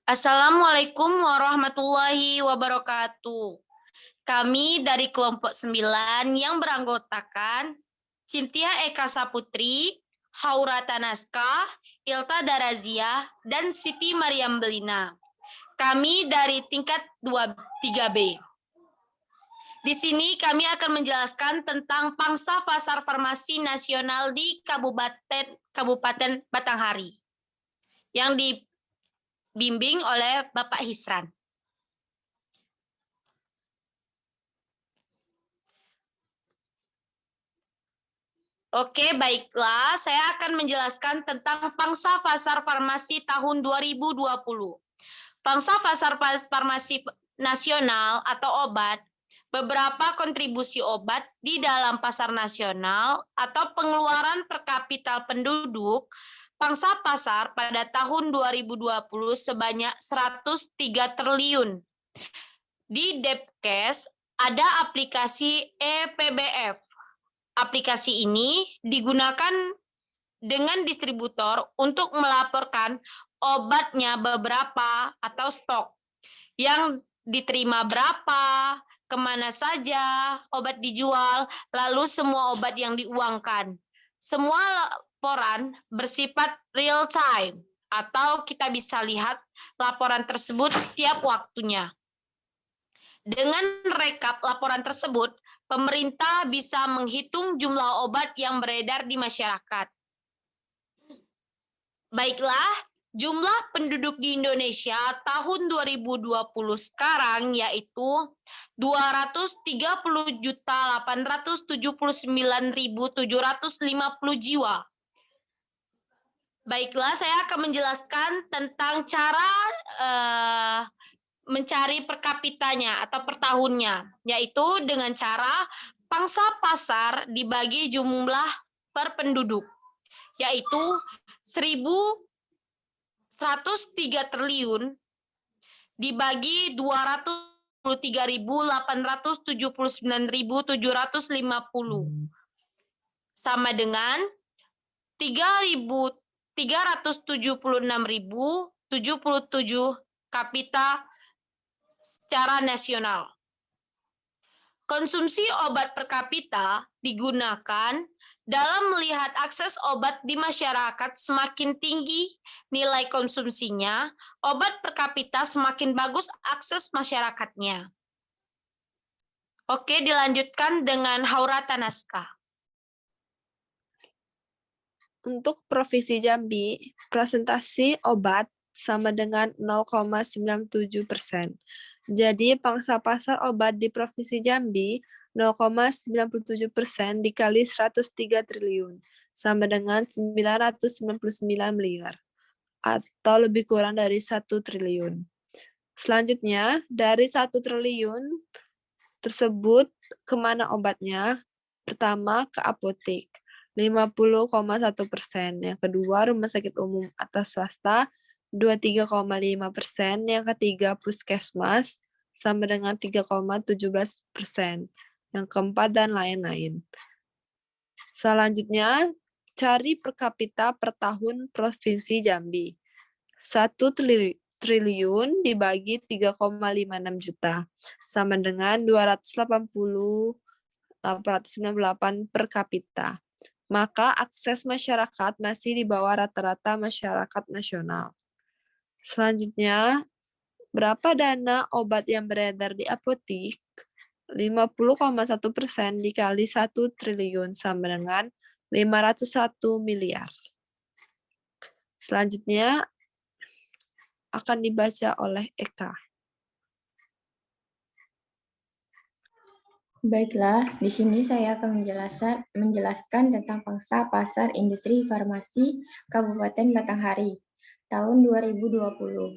Assalamualaikum warahmatullahi wabarakatuh. Kami dari kelompok 9 yang beranggotakan Cynthia Eka Saputri, Haura Tanaska, Ilta Darazia, dan Siti Mariam Belina. Kami dari tingkat 3B. Di sini kami akan menjelaskan tentang pangsa pasar farmasi nasional di Kabupaten Batanghari yang dibimbing oleh Bapak Hisran. Oke, baiklah. Saya akan menjelaskan tentang pangsa pasar farmasi tahun 2020. Pangsa pasar farmasi nasional atau obat, beberapa kontribusi obat di dalam pasar nasional atau pengeluaran per kapita penduduk, pangsa pasar pada tahun 2020 sebanyak 103 triliun. Di Depkes ada aplikasi EPBF. Aplikasi ini digunakan dengan distributor untuk melaporkan obatnya beberapa atau stok yang diterima berapa, kemana saja obat dijual, lalu semua obat yang diuangkan. Semua laporan bersifat real time atau kita bisa lihat laporan tersebut setiap waktunya. Dengan rekap laporan tersebut, pemerintah bisa menghitung jumlah obat yang beredar di masyarakat. Baiklah, jumlah penduduk di Indonesia tahun 2020 sekarang yaitu 230.879.750 jiwa. Baiklah, saya akan menjelaskan tentang cara mencari per kapitanya atau per tahunnya, yaitu dengan cara pangsa pasar dibagi jumlah per penduduk, yaitu 1.103 triliun dibagi 233.879.750 sama dengan 376.077 kapita secara nasional. Konsumsi obat per kapita digunakan dalam melihat akses obat di masyarakat semakin tinggi nilai konsumsinya, obat per kapita semakin bagus akses masyarakatnya. Oke, dilanjutkan dengan Haura Tanaska. Untuk Provinsi Jambi, presentasi obat sama dengan 0,97%. Jadi pangsa pasar obat di Provinsi Jambi 0,97% dikali 103 triliun, sama dengan 999 miliar, atau lebih kurang dari 1 triliun. Selanjutnya, dari 1 triliun tersebut kemana obatnya? Pertama, ke apotek, 50,1%. Yang kedua, rumah sakit umum atau swasta, 23,5%. Yang ketiga, puskesmas, sama dengan 3,17%. Yang keempat, dan lain-lain. Selanjutnya, cari per kapita per tahun Provinsi Jambi. 1 triliun dibagi 3,56 juta, sama dengan 280.898 per kapita. Maka akses masyarakat masih di bawah rata-rata masyarakat nasional. Selanjutnya, berapa dana obat yang beredar di apotik? 50,1% dikali 1 triliun sama dengan 501 miliar. Selanjutnya akan dibaca oleh Eka. Baiklah, di sini saya akan menjelaskan tentang pangsa pasar industri farmasi Kabupaten Batanghari tahun 2020.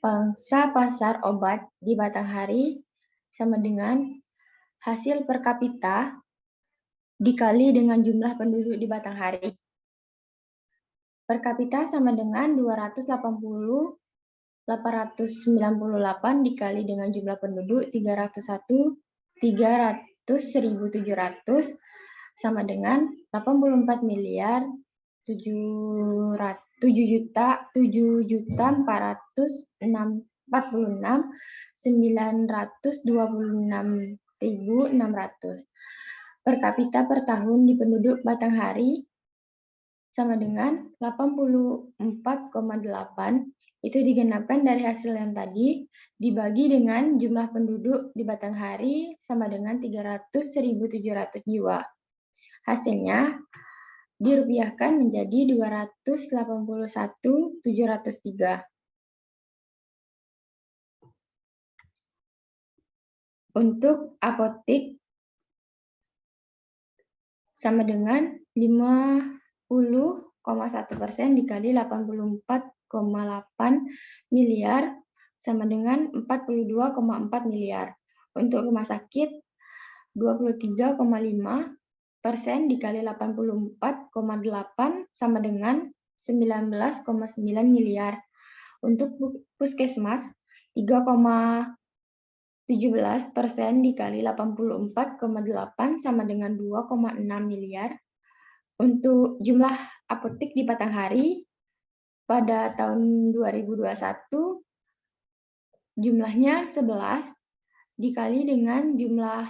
Pangsa pasar obat di Batanghari sama dengan hasil per kapita dikali dengan jumlah penduduk di Batanghari. Per kapita sama dengan 280.898 dikali dengan jumlah penduduk 301.700 sama dengan 84.700.000 7.446.926.600. Per kapita per tahun di penduduk Batanghari sama dengan 84,8, itu digenapkan dari hasil yang tadi, dibagi dengan jumlah penduduk di Batanghari sama dengan 300.700 jiwa. Hasilnya dirupiahkan menjadi 281.703. Untuk apotik sama dengan 50,1% dikali 84,8 miliar sama dengan 42,4 miliar. Untuk rumah sakit 23,5% dikali 84,8 sama dengan 19,9 miliar. Untuk puskesmas 3,17% dikali 84,8 sama dengan 2,6 miliar. Untuk jumlah apotek di Batanghari pada tahun 2021 jumlahnya 11 dikali dengan jumlah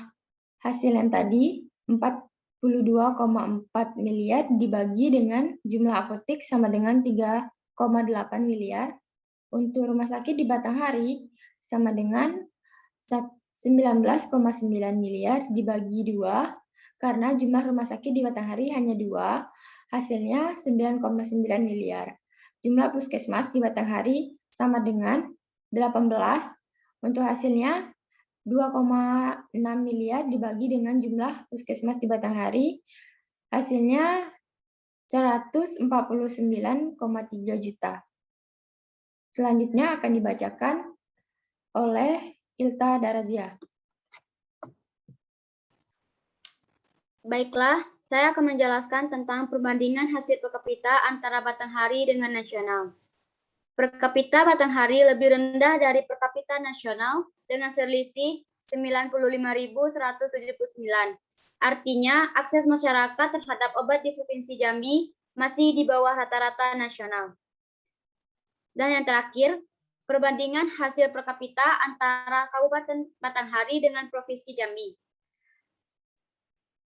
hasil yang tadi 42,4 miliar dibagi dengan jumlah apotek sama dengan 3,8 miliar. Untuk rumah sakit di Batanghari sama dengan 19,9 miliar dibagi 2, karena jumlah rumah sakit di Batanghari hanya 2, hasilnya 9,9 miliar. Jumlah puskesmas di Batanghari sama dengan 18, untuk hasilnya 2,6 miliar dibagi dengan jumlah puskesmas di Batanghari, hasilnya 149,3 juta. Selanjutnya akan dibacakan oleh Ilta Darazia. Baiklah, saya akan menjelaskan tentang perbandingan hasil per kapita antara Batanghari dengan nasional. Per kapita Batanghari lebih rendah dari per kapita nasional dengan selisih 95.179. Artinya, akses masyarakat terhadap obat di Provinsi Jambi masih di bawah rata-rata nasional. Dan yang terakhir, perbandingan hasil per kapita antara Kabupaten Batanghari dengan Provinsi Jambi.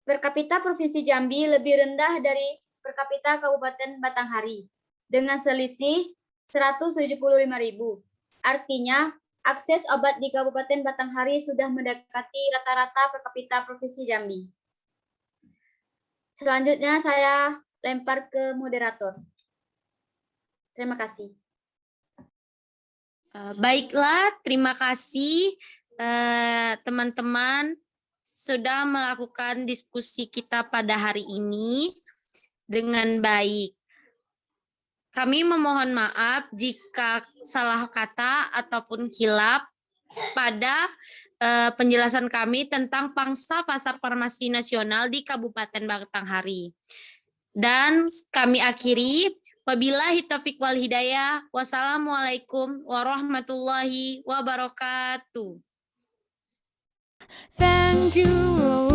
Per kapita Provinsi Jambi lebih rendah dari per kapita Kabupaten Batanghari dengan selisih 175.000. Artinya, akses obat di Kabupaten Batanghari sudah mendekati rata-rata per kapita Provinsi Jambi. Selanjutnya saya lempar ke moderator. Terima kasih. Baiklah, terima kasih teman-teman sudah melakukan diskusi kita pada hari ini dengan baik. Kami memohon maaf jika salah kata ataupun kilap pada penjelasan kami tentang pangsa pasar farmasi nasional di Kabupaten Batanghari. Dan kami akhiri, wabillahi taufiq wal hidayah, wassalamualaikum warahmatullahi wabarakatuh. Thank you.